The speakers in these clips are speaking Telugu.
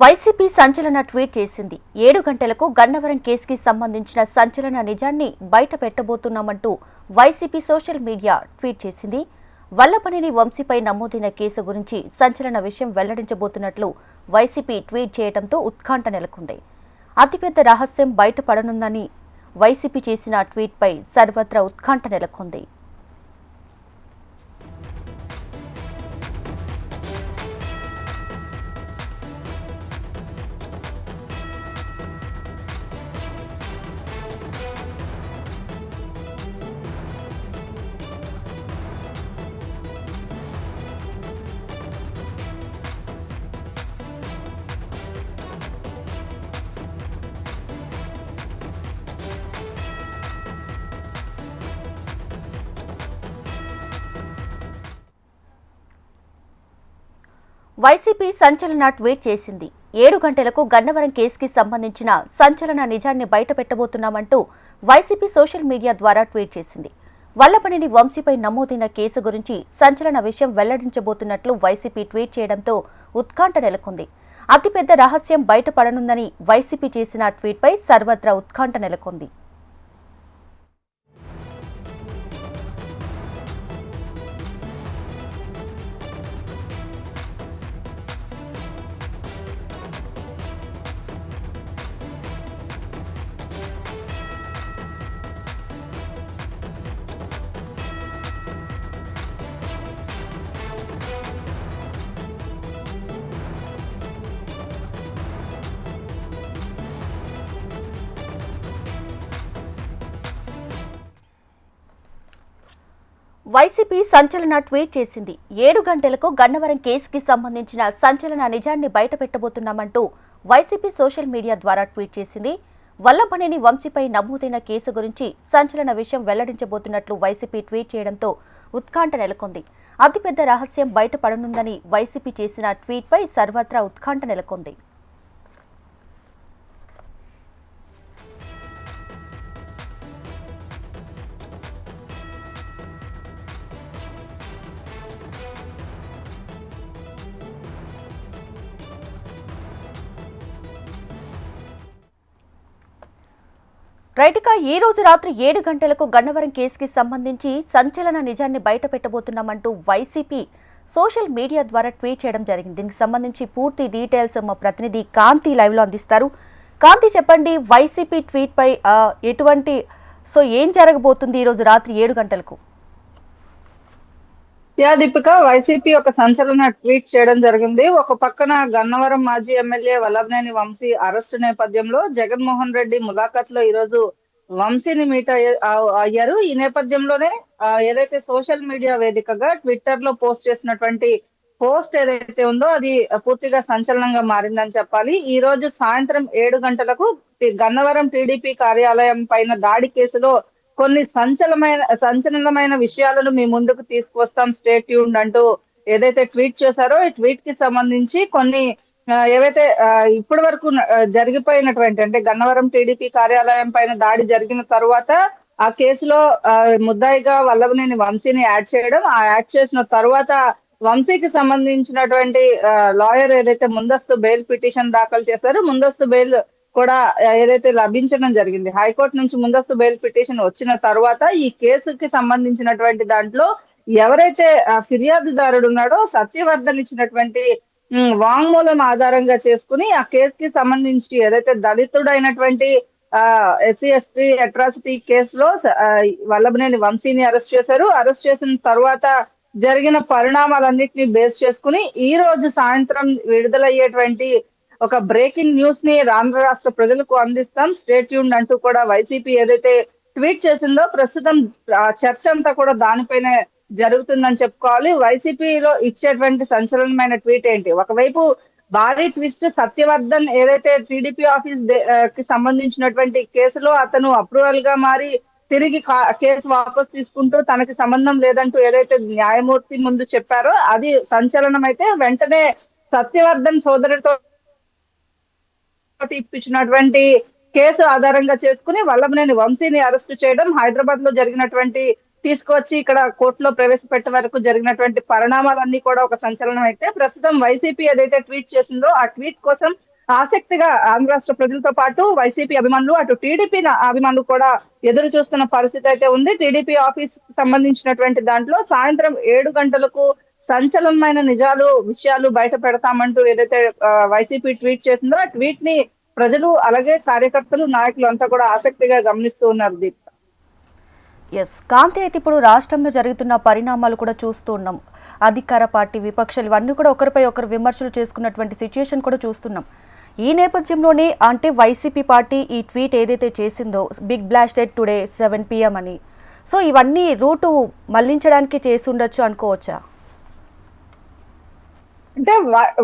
వైసీపీ సంచలన ట్వీట్ చేసింది. 7 గంటలకు గన్నవరం కేసుకి సంబంధించిన సంచలన నిజాన్ని బయట పెట్టబోతున్నామంటూ వైసీపీ సోషల్ మీడియా ట్వీట్ చేసింది. వల్లభనేని వంశీపై నమోదైన కేసు గురించి సంచలన విషయం వెల్లడించబోతున్నట్లు వైసీపీ ట్వీట్ చేయడంతో ఉత్కంఠ నెలకొంది. అతిపెద్ద రహస్యం బయటపడనుందని వైసీపీ చేసిన ట్వీట్పై సర్వత్రా ఉత్కంఠ నెలకొంది. వైసీపీ సంచలన ట్వీట్ చేసింది. 7 గంటలకు గన్నవరం కేసుకి సంబంధించిన సంచలన నిజాన్ని బయటపెట్టబోతున్నామంటూ వైసీపీ సోషల్ మీడియా ద్వారా ట్వీట్ చేసింది. వల్లభనేని వంశీపై నమోదైన కేసు గురించి సంచలన విషయం వెల్లడించబోతున్నట్లు వైసీపీ ట్వీట్ చేయడంతో ఉత్కంఠ నెలకొంది. అతిపెద్ద రహస్యం బయటపడనుందని వైసీపీ చేసిన ట్వీట్పై సర్వత్రా ఉత్కంఠ నెలకొంది. వైసీపీ సంచలన ట్వీట్ చేసింది. 7 గంటలకు గన్నవరం కేసుకి సంబంధించిన సంచలన నిజాన్ని బయటపెట్టబోతున్నామంటూ వైసీపీ సోషల్ మీడియా ద్వారా ట్వీట్ చేసింది. వల్లభనేని వంశీపై నమోదైన కేసు గురించి సంచలన విషయం వెల్లడించబోతున్నట్లు వైసీపీ ట్వీట్ చేయడంతో ఉత్కంఠ నెలకొంది. అతిపెద్ద రహస్యం బయటపడనుందని వైసీపీ చేసిన ట్వీట్పై సర్వత్రా ఉత్కంఠ నెలకొంది. రైట్గా ఈ రోజు రాత్రి 7 గంటలకు గన్నవరం కేసుకి సంబంధించి సంచలన నిజాన్ని బయట పెట్టబోతున్నామంటూ వైసీపీ సోషల్ మీడియా ద్వారా ట్వీట్ చేయడం జరిగింది. దీనికి సంబంధించి పూర్తి డీటెయిల్స్ మా ప్రతినిధి కాంతి లైవ్ లో అందిస్తారు. కాంతి, చెప్పండి, వైసీపీ ట్వీట్ పై ఏం జరగబోతుంది ఈ రోజు రాత్రి 7 గంటలకు? దీపిక, వైసీపీ ఒక సంచలన ట్వీట్ చేయడం జరిగింది. ఒక పక్కన గన్నవరం మాజీ ఎమ్మెల్యే వల్లభనేని వంశీ అరెస్టు నేపథ్యంలో జగన్మోహన్ రెడ్డి ములాఖాత్ లో ఈ రోజు వంశీని మీట్ అయ్యారు. ఈ నేపథ్యంలోనే ఏదైతే సోషల్ మీడియా వేదికగా ట్విట్టర్ లో పోస్ట్ చేసినటువంటి పోస్ట్ ఏదైతే ఉందో అది పూర్తిగా సంచలనంగా మారిందని చెప్పాలి. ఈ రోజు సాయంత్రం 7 గంటలకు గన్నవరం టీడీపీ కార్యాలయం పైన దాడి కేసులో కొన్ని సంచలనమైన విషయాలను మీ ముందుకు తీసుకువస్తాం, స్టే ట్యూన్డ్ అంటూ ఏదైతే ట్వీట్ చేశారో ఈ ట్వీట్ కి సంబంధించి కొన్ని ఏవైతే ఇప్పటి వరకు జరిగిపోయినటువంటి, అంటే గన్నవరం టీడీపీ కార్యాలయం పైన దాడి జరిగిన తర్వాత ఆ కేసులో ముద్దాయిగా వల్లభనేని వంశీని యాడ్ చేయడం, ఆ యాడ్ చేసిన తర్వాత వంశీకి సంబంధించినటువంటి లాయర్ ఏదైతే ముందస్తు బెయిల్ పిటిషన్ దాఖలు చేశారో ముందస్తు బెయిల్ కూడా ఏదైతే లభించడం జరిగింది. హైకోర్టు నుంచి ముందస్తు బెయిల్ పిటిషన్ వచ్చిన తర్వాత ఈ కేసుకి సంబంధించినటువంటి దాంట్లో ఎవరైతే ఫిర్యాదుదారుడు ఉన్నాడో సత్యవర్ధన్ ఇచ్చినటువంటి వాంగ్మూలం ఆధారంగా చేసుకుని ఆ కేసుకి సంబంధించి ఏదైతే దళితుడైనటువంటి ఎస్సీ ఎస్టీ అట్రాసిటీ కేసులో వల్లభనేని వంశీని అరెస్ట్ చేశారు. అరెస్ట్ చేసిన తర్వాత జరిగిన పరిణామాలన్నింటినీ బేస్ చేసుకుని ఈ రోజు సాయంత్రం విడుదలయ్యేటువంటి ఒక బ్రేకింగ్ న్యూస్ ని ఆంధ్ర రాష్ట్ర ప్రజలకు అందిస్తాం, స్టే ట్యూన్డ్ అంటూ కూడా వైసీపీ ఏదైతే ట్వీట్ చేసిందో ప్రస్తుతం చర్చ అంతా కూడా దానిపైనే జరుగుతుందని చెప్పుకోవాలి. వైసీపీలో ఇచ్చేటువంటి సంచలనమైన ట్వీట్ ఏంటి? ఒకవైపు భారీ ట్విస్ట్, సత్యవర్ధన్ ఏదైతే టీడీపీ ఆఫీస్ కి సంబంధించినటువంటి కేసులో అతను అప్రూవల్ గా మారి తిరిగి కేసు వాపస్ తీసుకుంటూ తనకి సంబంధం లేదంటూ ఏదైతే న్యాయమూర్తి ముందు చెప్పారో అది సంచలనం. అయితే వెంటనే సత్యవర్ధన్ సోదరుడితో ఇప్పించినటువంటి కేసు ఆధారంగా చేసుకుని వల్లభనేని వంశీని అరెస్టు చేయడం, హైదరాబాద్ లో జరిగినటువంటి తీసుకొచ్చి ఇక్కడ కోర్టులో ప్రవేశపెట్టే వరకు జరిగినటువంటి పరిణామాలన్నీ కూడా ఒక సంచలనం అయితే, ప్రస్తుతం వైసీపీ ఏదైతే ట్వీట్ చేసిందో ఆ ట్వీట్ కోసం ఆసక్తిగా ఆంధ్ర రాష్ట్ర ప్రజలతో పాటు వైసీపీ అభిమానులు, అటు టీడీపీ అభిమానులు కూడా ఎదురు చూస్తున్న పరిస్థితి అయితే ఉంది. టీడీపీ ఆఫీస్ కి సంబంధించినటువంటి దాంట్లో సాయంత్రం 7 గంటలకు సంచలనమైన విషయాలు బయట పెడతామంటూ ఏదైతే వైసీపీ ట్వీట్ చేసిందో ఆ ట్వీట్ ని ప్రజలు అలాగే కార్యకర్తలు, నాయకులు అంతా కూడా ఆసక్తిగా గమనిస్తూ ఉన్నారు దీప్. ఎస్ కాంతి, అయితే ఇప్పుడు రాష్ట్రంలో జరుగుతున్న పరిణామాలు కూడా చూస్తూ ఉన్నాం. అధికార పార్టీ, విపక్షాలు ఇవన్నీ కూడా ఒకరిపై ఒకరు విమర్శలు చేసుకున్నటువంటి సిచ్యుయేషన్ కూడా చూస్తున్నాం. ఈ నేపథ్యంలోనే అంటే వైసీపీ పార్టీ ఈ ట్వీట్ ఏదైతే చేసిందో బిగ్ బ్లాస్టెడ్ టుడే 7 PM అని, సో ఇవన్నీ రూటు మళ్లించడానికి చేసి ఉండొచ్చు అనుకోవచ్చా? అంటే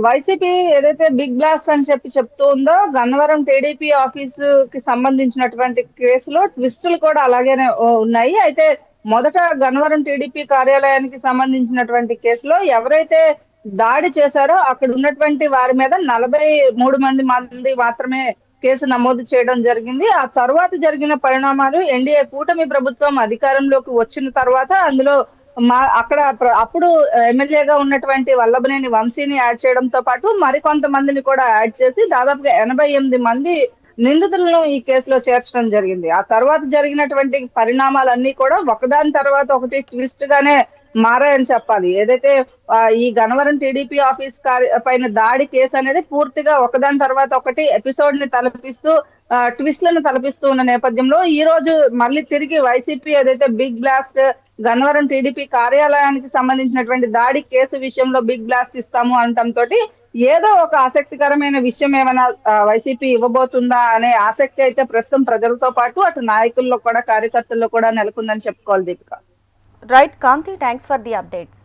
వైసీపీ ఏదైతే బిగ్ బ్లాస్ట్ అని చెప్తూ ఉందో, గన్నవరం టీడీపీ ఆఫీసు కి సంబంధించినటువంటి కేసులో ట్విస్టులు కూడా అలాగేనే ఉన్నాయి. అయితే మొదట గన్నవరం టీడీపీ కార్యాలయానికి సంబంధించినటువంటి కేసులో ఎవరైతే దాడి చేశారో అక్కడ ఉన్నటువంటి వారి మీద 43 మంది మాత్రమే కేసు నమోదు చేయడం జరిగింది. ఆ తర్వాత జరిగిన పరిణామాలు ఎన్డీఏ కూటమి ప్రభుత్వం అధికారంలోకి వచ్చిన తర్వాత అందులో అక్కడ అప్పుడు ఎమ్మెల్యేగా ఉన్నటువంటి వల్లభనేని వంశీని యాడ్ చేయడంతో పాటు మరికొంతమందిని కూడా యాడ్ చేసి దాదాపుగా 88 మంది నిందితులను ఈ కేసులో చేర్చడం జరిగింది. ఆ తర్వాత జరిగినటువంటి పరిణామాలన్నీ కూడా ఒకదాని తర్వాత ఒకటి ట్విస్ట్ గానే మారాయని చెప్పాలి. ఏదైతే ఈ గన్నవరం టీడీపీ ఆఫీస్ పైన దాడి కేసు అనేది పూర్తిగా ఒకదాని తర్వాత ఒకటి ఎపిసోడ్ ని తలపిస్తూ ట్విస్ట్లను తలపిస్తూ ఉన్న నేపథ్యంలో ఈ రోజు మళ్ళీ తిరిగి వైసీపీ ఏదైతే బిగ్ బ్లాస్ట్ గన్నవరం టీడీపీ కార్యాలయానికి సంబంధించినటువంటి దాడి కేసు విషయంలో బిగ్ బ్లాస్ట్ ఇస్తాము అనటంతో ఏదో ఒక ఆసక్తికరమైన విషయం ఏమైనా వైసీపీ ఇవ్వబోతుందా అనే ఆసక్తి అయితే ప్రస్తుతం ప్రజలతో పాటు అటు నాయకుల్లో కూడా కార్యకర్తల్లో కూడా నెలకొందని చెప్పుకోవాలి Deepika. Right Kanthi, thanks for the updates.